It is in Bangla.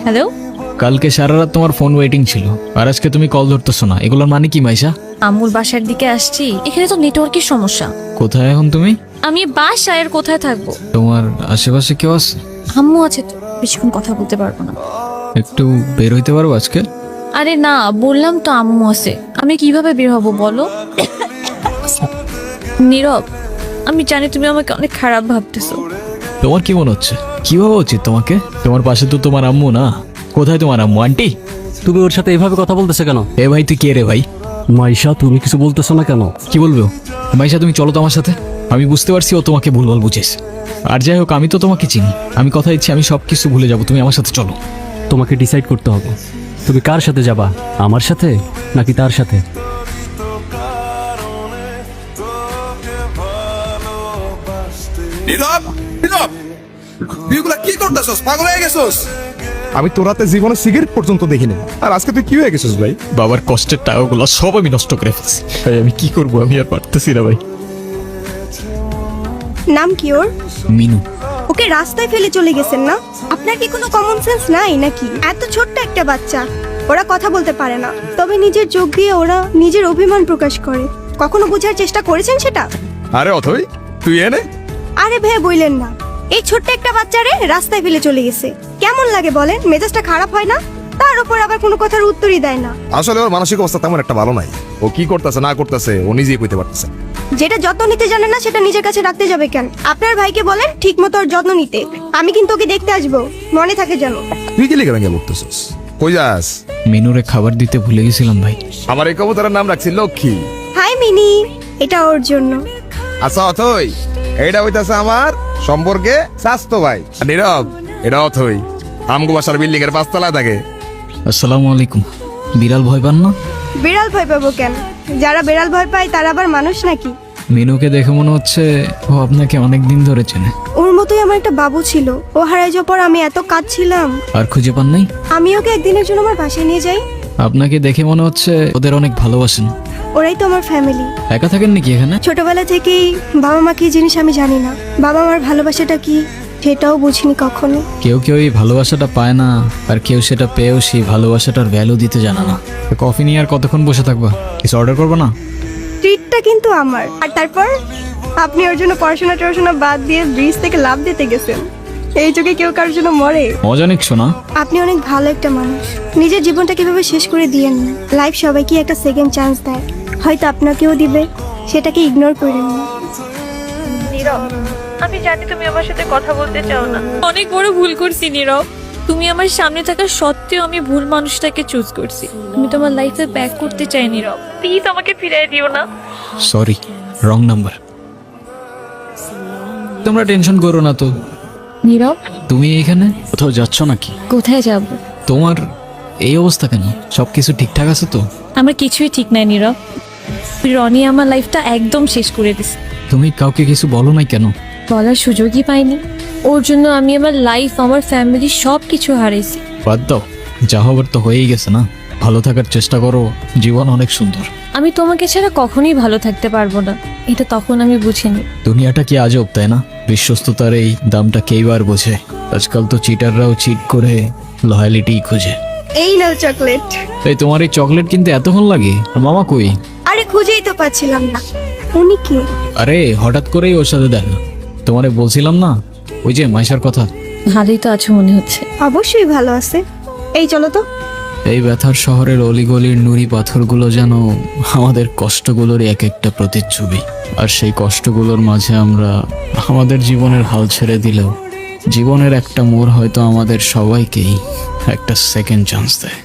হ্যালো, কালকে সারা রাত তোমার ফোন ওয়েটিং ছিল আর আজকে তুমি কল ধরতেছো না, এগুলোর মানে কি মাইশা? আম্মুর বাসার দিকে আসছি, এখানে তো নেটওয়ার্কের সমস্যা। কোথায় এখন তুমি? আমি বাসায় আর কোথায় থাকবো? তোমার আশেপাশে কেউ আছে? আম্মু আছে তো, বেশিক্ষণ কথা বলতে পারবো না। একটু বের হইতে পারবো আজকে? আরে না, বললাম তো আম্মু আছে, আমি কিভাবে বের হব বলো? নীরব, আমি জানি তুমি আমাকে অনেক খারাপ ভাবতেছো। তোমার কি মনে হচ্ছে? কি ভাবা উচিত তোমাকে? তোমার পাশে তো তোমার আম্মু না। কোথায় তোমার আম্মু? আন্টি? তুমি ওর সাথে এভাবে কথা বলতেছে কেন? এ ভাই তুই কে রে ভাই? মাইশা, তুমি কিছু বলতেছো না কেন? কি বলবো? মাইশা তুমি চলো তো আমার সাথে। আমি বুঝতে পারছি ও তোমাকে ভুলভাল বুঝেছ। আর যাই হোক, আমি তো তোমাকে চিনি। আমি কথা দিচ্ছি আমি সব কিছু ভুলে যাবো, তুমি আমার সাথে চলো। তোমাকে ডিসাইড করতে হবে তুমি কার সাথে যাবা, আমার সাথে নাকি তার সাথে। নীরব, নীরব, তুই এগুলা কি করতেছস? পাগল হয়ে গেছস? আমি তোর রাতে জীবনে সিগারেট পর্যন্ত দেখিনি, আর আজকে তুই কি হয়ে গেছিস ভাই? বাবার কষ্টের টাকাগুলো সব আমি নষ্ট করে ফেলছি ভাই। আমি কি করবো? আমি আর পারতেছি না ভাই। নাম কি ওর? মিনু। ওকে রাস্তায় ফেলে চলে গেছেন না? আপনার কি কোনো কমন সেন্স নাই নাকি? এত ছোট্ট একটা বাচ্চা, ওরা কথা বলতে পারে না, তবে নিজের চোখ দিয়ে ওরা নিজের অভিমান প্রকাশ করে। কখনো বোঝার চেষ্টা করেছেন সেটা? আরে অথই, তুই এনে আরে ভাই বললেন না, এই ছোট্ট একটা বাচ্চারে রাস্তায় ফেলে চলে গেছে। কেমন লাগে বলেন? মেজাজটা খারাপ হয় না? তার উপর আবার কোনো কথার উত্তরই দেয় না। আসলে ওর মানসিক অবস্থা তেমন একটা ভালো নাই। ও কি করতেছে না করতেছে ও নিজেই কইতে পারতেছে। যেটা যত্ন নিতে জানে না সেটা নিজের কাছে রাখতে যাবে কেন? আপনার ভাইকে বলেন ঠিক মতো ওর যত্ন নিতে। আমি কিন্তু ওকে দেখতে আসবো, মনে থাকে যেন। তুই কি লিখে ভেঙে বলতেছিস? কই যাস? মিনুরে খাবার দিতে ভুলে গেছিলাম ভাই। আমার এই কবুতরের নাম রাখছি লক্ষ্মী। হাই মিনি, এটা ওর জন্য। আচ্ছা অথই, এইটা হইতাছে আমার সম্পর্কে স্বাস্থ্য ভাই। আর নীরব, এটা অথই আমগো বাসার বিল্ডিং এর 5 তলায় থাকে। আসসালামু আলাইকুম। বিড়াল ভয় পান না? বিড়াল ভয় পাবো কেন? যারা বিড়াল ভয় পায় তারা আবার মানুষ নাকি? মিনুকে দেখে মনে হচ্ছে ও আপনাকে অনেক দিন ধরে চেনে। ওর মতোই আমার একটা বাবু ছিল, ও হারাই যাওয়ার পর আমি এত কাঁদছিলাম। আর খুঁজে পান নাই? আমি ওকে একদিনের জন্য আমার বাসায় নিয়ে যাই। আপনাকে দেখে মনে হচ্ছে ওদের অনেক ভালোবাসেন। ওরাই তো আমার ফ্যামিলি। একা থাকেন নাকি এখানে? ছোটবেলা থেকেই বাবা মা কি জিনিস আমি জানি না, বাবা মার ভালোবাসাটা কি সেটাও বুঝিনি কখনো। কেউ কেউ এই ভালোবাসাটা পায় না, আর কেউ সেটা পেয়েও সেই ভালোবাসাটার ভ্যালু দিতে জানে না। তো কফি নিয়ে আর কতক্ষণ বসে থাকবা? কিছু অর্ডার করবো না? ট্রিটটা কিন্তু আমার। আর তারপর আপনি ওর জন্য পড়াশোনা বাদ দিয়ে ব্রিজ থেকে লাফ দিতে গেছেন। এই যুগে কেউ কারোর জন্য মরে? মজা নিচ্ছো না? আপনি অনেক ভালো একটা মানুষ। নিজের জীবনটা কিভাবে শেষ করে দিয়েন না। লাইফ সবাইকে একটা সেকেন্ড চান্স দেয়, হয়তো আপনাকেও দিবে, সেটাকে ইগনোর করেন না। আমি জানি তুমি আমার সাথে কথা বলতে চাও না। অনেক বড় ভুল করছি নীরব। তুমি আমার সামনে থাকা সত্ত্বেও আমি ভুল মানুষটাকে চুজ করছি। আমি তোমার লাইফে ব্যাক করতে চাই নীরব, প্লিজ আমাকে ফিরিয়ে দিও না। Sorry, wrong number. তোমরা টেনশন করো না তো। নীরব, তুমি এখানে কোথাও যাচ্ছ নাকি? কোথায় যাব? তোমার এই অবস্থা কেন? সবকিছু ঠিকঠাক আছে তো? আমার কিছুই ঠিক নাই নীরব। রনি আমার লাইফটা একদম শেষ করে দিছে। তুমি কাউকে কিছু বলো নাই কেন? বলার সুযোগই পাইনি। ওর জন্য আমি আমার লাইফ, আমার ফ্যামিলি সব কিছু হারাইছি। বাদ দাও, যা হবার তো হয়েই গেছে না। ভালো থাকার চেষ্টা করো, জীবন অনেক সুন্দর। আমি তোমাকে ছাড়া কখনোই ভালো থাকতে পারবো না, এটা তখন আমি বুঝিনি। দুনিয়াটা কি আজব, তাই না? বিশ্বস্ততার এই দামটা কেইবার বোঝে? আজকাল তো চিটাররাও চিট করে লয়ালিটি খুঁজে। এই নাও চকলেট। এই তোমার এই চকলেট কিনতে এতক্ষণ লাগে? আর মামা কই? আরে খুঁজেই তো পাচ্ছিলাম না। উনি কে? আরে হঠাৎ করেই ওর সাথে দেখা। তোমারে বলছিলাম না ওই যে মাইশার কথা। ভালোই তো আছো মনে হচ্ছে। অবশ্যই ভালো আছে। এই চলো তো। এই ব্যথার শহরের অলিগলির নুড়ি পাথরগুলো যেন আমাদের কষ্টগুলোর এক একটা প্রতিচ্ছবি। আর সেই কষ্টগুলোর মাঝে আমরা আমাদের জীবনের হাল ছেড়ে দিলেও জীবনের একটা মোড় হয়তো আমাদের সবাইকেই একটা সেকেন্ড চান্স দেয়।